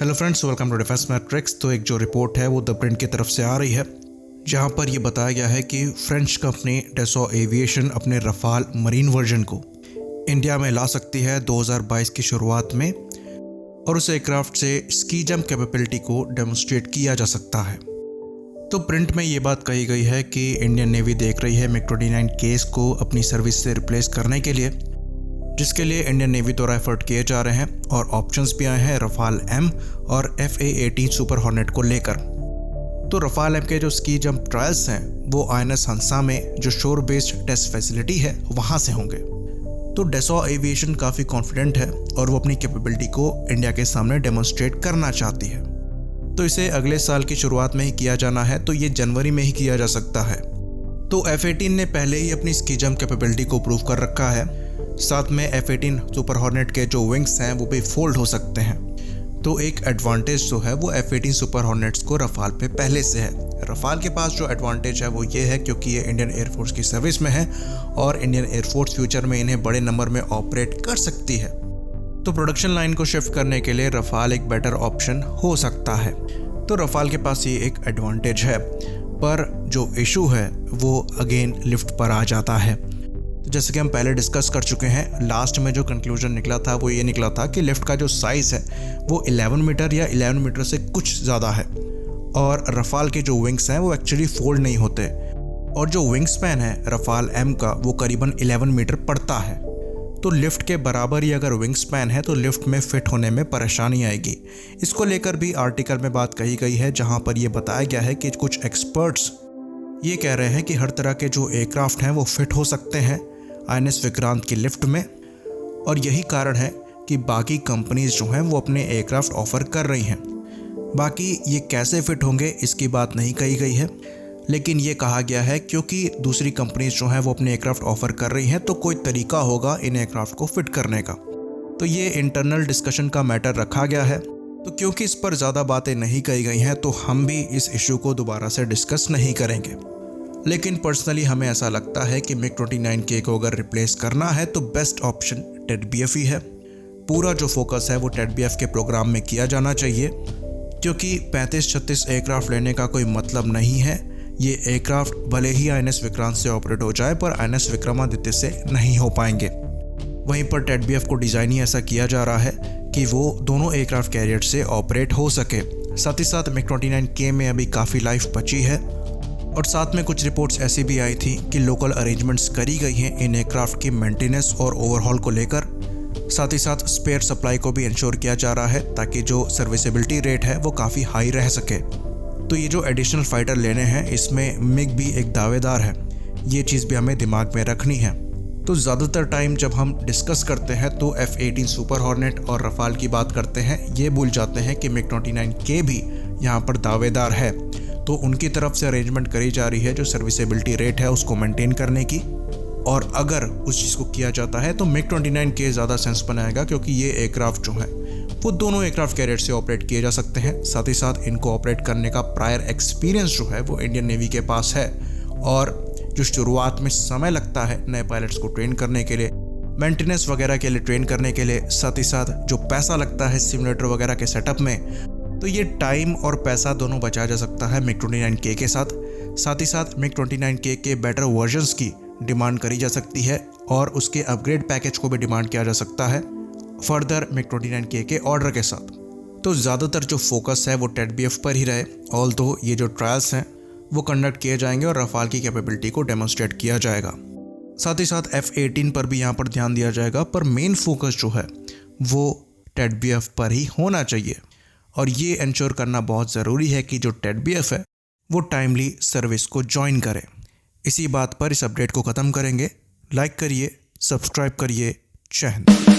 Hello friends, welcome to defence matrix. तो एक जो रिपोर्ट है वो द प्रिंट की तरफ से आ रही है, जहां पर ये बताया गया है कि फ्रेंच कंपनी डसॉ एविएशन अपने रफाल मरीन वर्जन को इंडिया में ला सकती है 2022 की शुरुआत में, और उस एयरक्राफ्ट से स्की जंप कैपेबिलिटी को डेमोन्स्ट्रेट किया जा सकता है। तो प्रिंट में ये बात कही गई है कि इंडियन नेवी देख रही है MiG-29 केस को अपनी सर्विस से रिप्लेस करने के लिए, जिसके लिए इंडियन नेवी द्वारा एफर्ट किए जा रहे हैं और ऑप्शंस भी आए हैं रफाल एम और FA-18 सुपर हॉर्नेट को लेकर। तो रफाल एम के जो स्की जंप ट्रायल्स हैं वो INS हंसा में जो शोर बेस्ड टेस्ट फैसिलिटी है वहाँ से होंगे। तो डसॉ एविएशन काफ़ी कॉन्फिडेंट है और वो अपनी कैपेबिलिटी को इंडिया के सामने डेमोन्स्ट्रेट करना चाहती है। तो इसे अगले साल की शुरुआत में ही किया जाना है, तो ये जनवरी में ही किया जा सकता है। तो F-18 ने पहले ही अपनी स्की जंप कैपेबिलिटी को प्रूव कर रखा है। साथ में F-18 सुपर हॉर्नेट के जो विंग्स हैं वो भी फोल्ड हो सकते हैं। तो एक एडवांटेज जो है वो F-18 सुपर हॉर्नेट्स को रफाल पे पहले से है। रफाल के पास जो एडवांटेज है वो ये है क्योंकि ये इंडियन एयरफोर्स की सर्विस में है और इंडियन एयरफोर्स फ्यूचर में इन्हें बड़े नंबर में ऑपरेट कर सकती है। तो प्रोडक्शन लाइन को शिफ्ट करने के लिए रफाल एक बेटर ऑप्शन हो सकता है। तो रफाल के पास ये एक एडवांटेज है, पर जो इशू है वो अगेन लिफ्ट पर आ जाता है। तो जैसे कि हम पहले डिस्कस कर चुके हैं, लास्ट में जो कंक्लूजन निकला था वो ये निकला था कि लिफ्ट का जो साइज़ है वो 11 मीटर या 11 मीटर से कुछ ज़्यादा है, और रफाल के जो विंग्स हैं वो एक्चुअली फोल्ड नहीं होते, और जो विंग स्पैन है रफाल एम का वो करीबन 11 मीटर पड़ता है। तो लिफ्ट के बराबर ही अगर विंग स्पैन है तो लिफ्ट में फिट होने में परेशानी आएगी। इसको लेकर भी आर्टिकल में बात कही गई है, जहाँ पर यह बताया गया है कि कुछ एक्सपर्ट्स ये कह रहे हैं कि हर तरह के जो एयरक्राफ्ट हैं वो फिट हो सकते हैं INS विक्रांत की लिफ्ट में, और यही कारण है कि बाकी कंपनीज जो हैं वो अपने एयरक्राफ्ट ऑफर कर रही हैं। बाकी ये कैसे फिट होंगे इसकी बात नहीं कही गई है, लेकिन ये कहा गया है क्योंकि दूसरी कंपनीज जो हैं वो अपने एयरक्राफ्ट ऑफर कर रही हैं तो कोई तरीका होगा इन एयरक्राफ्ट को फिट करने का। तो ये इंटरनल डिस्कशन का मैटर रखा गया है। तो क्योंकि इस पर ज़्यादा बातें नहीं कही गई हैं तो हम भी इस इशू को दोबारा से डिस्कस नहीं करेंगे। लेकिन पर्सनली हमें ऐसा लगता है कि MiG-29K को अगर रिप्लेस करना है तो बेस्ट ऑप्शन TED-BF ही है। पूरा जो फोकस है वो TED-BF के प्रोग्राम में किया जाना चाहिए, क्योंकि 35-36 एयरक्राफ्ट लेने का कोई मतलब नहीं है। ये एयरक्राफ्ट भले ही INS विक्रांत से ऑपरेट हो जाए पर INS विक्रमादित्य से नहीं हो पाएंगे। वहीं पर TED-BF को डिज़ाइन ही ऐसा किया जा रहा है कि वो दोनों एयरक्राफ्ट कैरियर से ऑपरेट हो सके। साथ ही साथ MiG-29K में अभी काफ़ी लाइफ बची है, और साथ में कुछ रिपोर्ट्स ऐसी भी आई थी कि लोकल अरेंजमेंट्स करी गई हैं इन एयरक्राफ्ट की मेंटेनेंस और ओवरहॉल को लेकर। साथ ही साथ स्पेयर सप्लाई को भी इंश्योर किया जा रहा है ताकि जो सर्विसेबिलिटी रेट है वो काफ़ी हाई रह सके। तो ये जो एडिशनल फाइटर लेने हैं इसमें MiG भी एक दावेदार है, ये चीज़ भी हमें दिमाग में रखनी है। तो ज़्यादातर टाइम जब हम डिस्कस करते हैं तो F-18 सुपर हॉर्नेट और रफाल की बात करते हैं, ये भूल जाते हैं कि MiG-29K भी यहाँ पर दावेदार है। तो उनकी तरफ से अरेंजमेंट करी जा रही है जो सर्विसेबिलिटी रेट है उसको मेंटेन करने की, और अगर उस चीज़ को किया जाता है तो MiG-29K ज़्यादा सेंस बनाएगा, क्योंकि ये एयरक्राफ्ट जो है वो दोनों एयरक्राफ्ट कैरियर से ऑपरेट किए जा सकते हैं। साथ ही साथ इनको ऑपरेट करने का प्रायर एक्सपीरियंस जो है वो इंडियन नेवी के पास है, और जो शुरुआत में समय लगता है नए पायलट्स को ट्रेन करने के लिए, मेंटेनेंस वगैरह के लिए ट्रेन करने के लिए, साथ ही साथ जो पैसा लगता है सिमुलेटर वगैरह के सेटअप में, तो ये टाइम और पैसा दोनों बचाया जा सकता है MiG-29K के साथ। साथ ही साथ MiG-29K के बेटर वर्जन्स की डिमांड करी जा सकती है और उसके अपग्रेड पैकेज को भी डिमांड किया जा सकता है फर्दर MiG-29K के ऑर्डर के साथ। तो ज़्यादातर जो फोकस है वो TED-BF पर ही रहे, ऑल्दो ये जो ट्रायल्स हैं वो कंडक्ट किए जाएंगे और रफाल की कैपेबिलिटी को डेमोन्स्ट्रेट किया जाएगा। साथ ही साथ F-18 पर भी यहाँ पर ध्यान दिया जाएगा, पर मेन फोकस जो है वो TED-BF पर ही होना चाहिए, और ये इंश्योर करना बहुत ज़रूरी है कि जो TED-BF है वो टाइमली सर्विस को ज्वाइन करे। इसी बात पर इस अपडेट को ख़त्म करेंगे। लाइक करिए, सब्सक्राइब करिए। जय हिंद।